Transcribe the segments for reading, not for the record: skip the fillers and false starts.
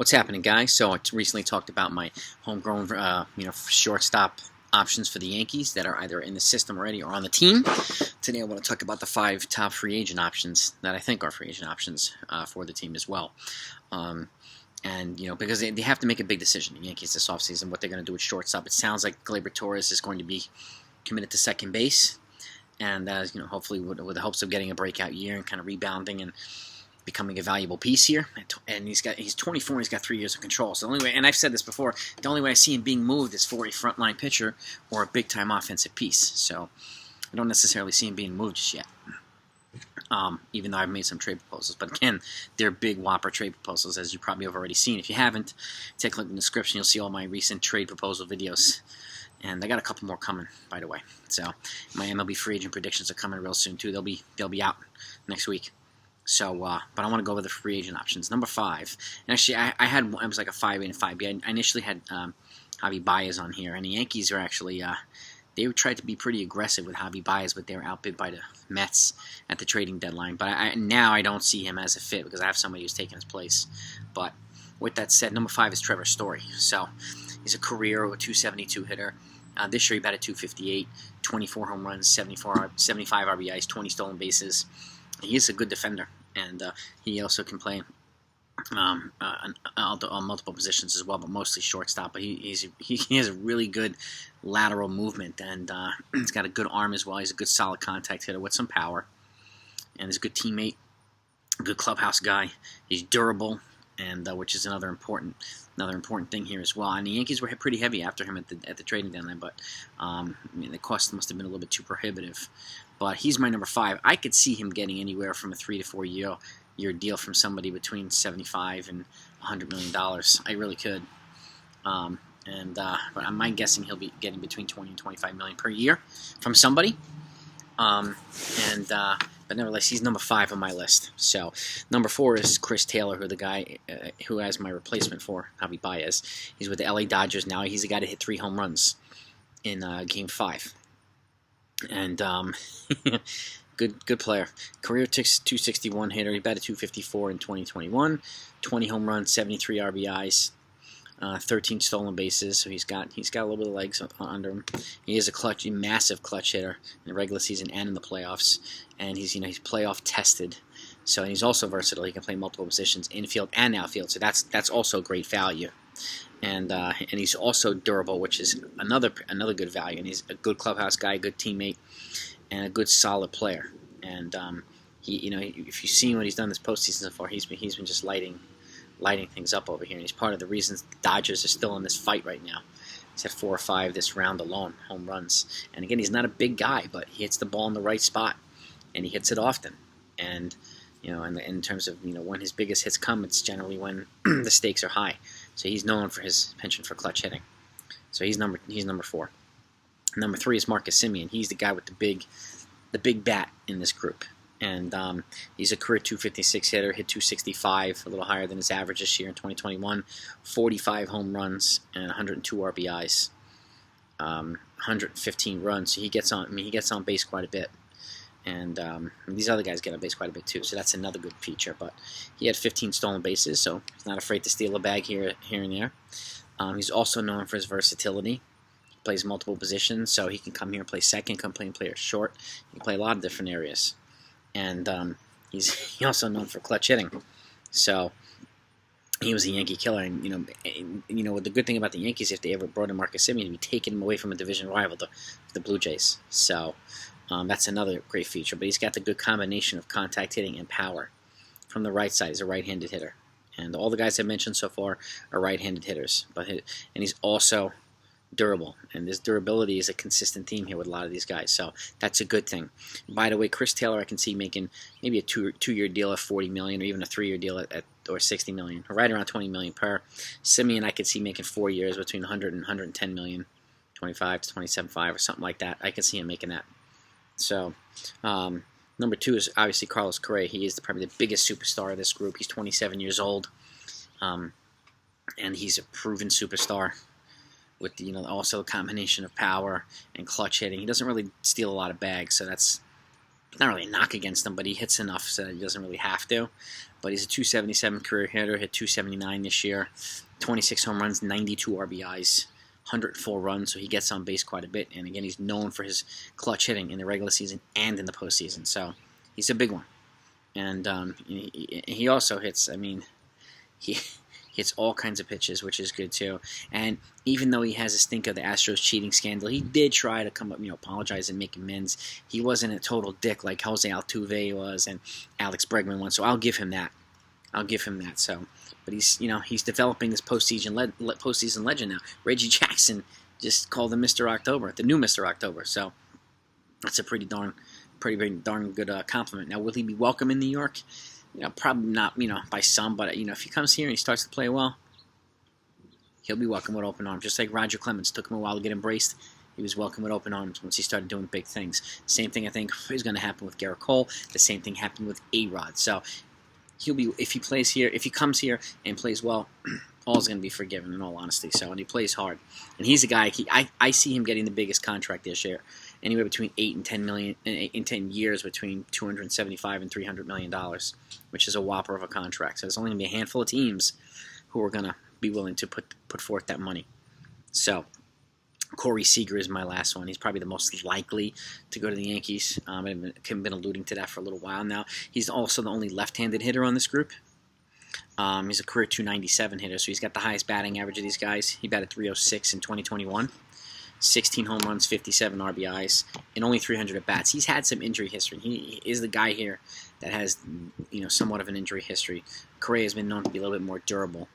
What's happening, guys? So I recently talked about my homegrown, shortstop options for the Yankees that are either in the system already or on the team. Today I want to talk about the 5 top free agent options that I think are free agent options for the team as well. Because they have to make a big decision, the Yankees, this offseason, what they're going to do with shortstop. It sounds like Gleyber Torres is going to be committed to second base, and hopefully with the hopes of getting a breakout year and kind of rebounding and becoming a valuable piece here. And he's 24 and he's got 3 years of control. So the only way, and I've said this before, the only way I see him being moved is for a frontline pitcher or a big-time offensive piece. So I don't necessarily see him being moved just yet. Even though I've made some trade proposals. But again, they're big whopper trade proposals, as you probably have already seen. If you haven't, take a look in the description. You'll see all my recent trade proposal videos. And I got a couple more coming, by the way. So my MLB free agent predictions are coming real soon too. They'll be out next week. So, but I want to go over the free agent options. Number 5. And actually, I was like a 5A and 5B. I initially had Javi Baez on here, and the Yankees are actually they tried to be pretty aggressive with Javi Baez, but they were outbid by the Mets at the trading deadline. But now I don't see him as a fit because I have somebody who's taking his place. But with that said, number 5 is Trevor Story. So he's a career 272 hitter. This year he batted 258, 24 home runs, 75 RBIs, 20 stolen bases. He is a good defender, and he also can play on multiple positions as well, but mostly shortstop. But he has a really good lateral movement, and he's got a good arm as well. He's a good solid contact hitter with some power, and he's a good teammate, a good clubhouse guy. He's durable, and which is another important thing here as well. And the Yankees were pretty heavy after him at the trading deadline, but the cost must have been a little bit too prohibitive. But he's my number 5. I could see him getting anywhere from a 3 to 4 year deal from somebody between $75 and $100 million. I really could. But I'm guessing he'll be getting between $20 and $25 million per year from somebody. But nevertheless, he's number 5 on my list. So number 4 is Chris Taylor, who the guy who has my replacement for Javi Baez. He's with the LA Dodgers now. He's the guy that hit 3 home runs in Game 5. And good player. Career 261 hitter. He batted 254 in 2021. 20 home runs, 73 RBIs, 13 stolen bases. So he's got a little bit of legs under him. He is a massive clutch hitter in the regular season and in the playoffs. And he's playoff tested. So, and he's also versatile. He can play multiple positions, infield and outfield. So that's also great value. And he's also durable, which is another good value. And he's a good clubhouse guy, a good teammate, and a good solid player. And if you've seen what he's done this postseason so far, he's been just lighting things up over here. And he's part of the reasons the Dodgers are still in this fight right now. He's had 4 or 5 this round alone, home runs. And again, he's not a big guy, but he hits the ball in the right spot, and he hits it often. And and in terms of when his biggest hits come, it's generally when the stakes are high. So he's known for his penchant for clutch hitting. So he's number 4. Number 3 is Marcus Semien. He's the guy with the big bat in this group. And he's a career 256 hitter, hit 265, a little higher than his average this year in 2021. 45 home runs and 102 RBIs, 115 runs. So he gets on base quite a bit. And these other guys get on base quite a bit too, so that's another good feature. But he had 15 stolen bases, so he's not afraid to steal a bag here and there. He's also known for his versatility. He plays multiple positions, so he can come here and play second, come play and play short. He can play a lot of different areas. And he's also known for clutch hitting. So he was a Yankee killer. And the good thing about the Yankees, if they ever brought in Marcus Semien, he'd be taking him away from a division rival, the Blue Jays. So that's another great feature. But he's got the good combination of contact hitting and power. From the right side, he's a right-handed hitter. And all the guys I've mentioned so far are right-handed hitters. And he's also durable. And this durability is a consistent theme here with a lot of these guys. So that's a good thing. By the way, Chris Taylor I can see making maybe a two-year deal at $40 million, or even a 3-year deal at $60 million, or right around $20 million per. Semien I could see making 4 years between $100 and $110 million, 25 to 27.5 or something like that. I can see him making that. So, number 2 is obviously Carlos Correa. He is probably the biggest superstar of this group. He's 27 years old, and he's a proven superstar with also a combination of power and clutch hitting. He doesn't really steal a lot of bags, so that's not really a knock against him, but he hits enough so that he doesn't really have to. But he's a 277 career hitter, hit 279 this year, 26 home runs, 92 RBIs, 104 runs, so he gets on base quite a bit. And again, he's known for his clutch hitting in the regular season and in the postseason, so he's a big one. And he also hits, I mean, he hits all kinds of pitches, which is good too. And even though he has a stink of the Astros cheating scandal, he did try to come up, apologize and make amends. He wasn't a total dick like Jose Altuve was and Alex Bregman was. So I'll give him that. So, but he's developing this postseason legend now. Reggie Jackson just called him Mr. October, the new Mr. October. So that's a pretty darn good compliment. Now, will he be welcome in New York? Probably not, by some, but, if he comes here and he starts to play well, he'll be welcomed with open arms. Just like Roger Clemens, took him a while to get embraced. He was welcomed with open arms once he started doing big things. Same thing, I think, is going to happen with Garrett Cole. The same thing happened with A-Rod. So he'll be, if he comes here and plays well, all's going to be forgiven, in all honesty. So, and he plays hard. And he's a guy, I see him getting the biggest contract this year. Anywhere between 8 and 10 million in 10 years, between $275 and $300 million, which is a whopper of a contract. So there's only going to be a handful of teams who are going to be willing to put forth that money. So Corey Seager is my last one. He's probably the most likely to go to the Yankees. I've been alluding to that for a little while now. He's also the only left-handed hitter on this group. He's a career 297 hitter, so he's got the highest batting average of these guys. He batted 306 in 2021. 16 home runs, 57 RBIs, and only 300 at-bats. He's had some injury history. He is the guy here that has, somewhat of an injury history. Correa has been known to be a little bit more durable,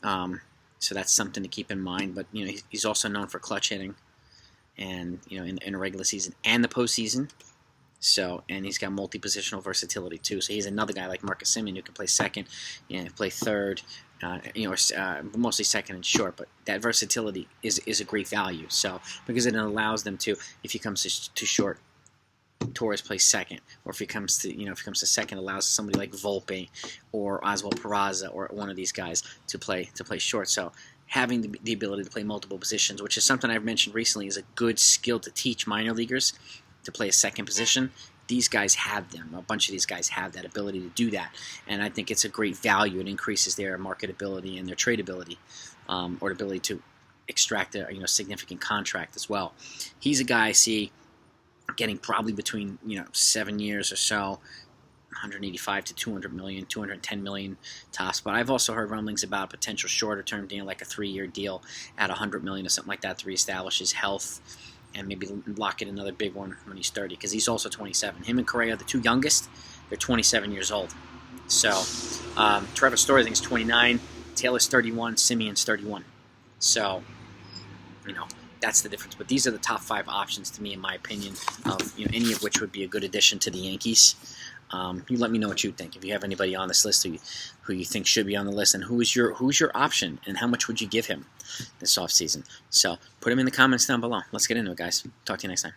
so that's something to keep in mind. But, he's also known for clutch hitting, and, in the regular season and the postseason. So, and he's got multi-positional versatility, too. So he's another guy like Marcus Semien who can play second, play third, mostly second and short, but that versatility is a great value. So because it allows them to, if he comes to short, Torres plays second, or if he comes to second, allows somebody like Volpe or Oswald Peraza or one of these guys to play short. So having the ability to play multiple positions, which is something I've mentioned recently, is a good skill to teach minor leaguers to play a second position. These guys have them. A bunch of these guys have that ability to do that, and I think it's a great value. It increases their marketability and their tradability, or the ability to extract a significant contract as well. He's a guy I see getting probably between 7 years or so, 185 to 200 million, 210 million tops. But I've also heard rumblings about a potential shorter term deal, like a 3-year deal at 100 million or something like that, to reestablish his health and maybe lock in another big one when he's 30, because he's also 27. Him and Correa, the two youngest, they're 27 years old. So Trevor Story, I think, is 29. Taylor's 31. Simeon's 31. So, that's the difference. But these are the top 5 options to me, in my opinion, of any of which would be a good addition to the Yankees. You let me know what you think. If you have anybody on this list who you think should be on the list, and who's your option, and how much would you give him this offseason? So put them in the comments down below. Let's get into it, guys. Talk to you next time.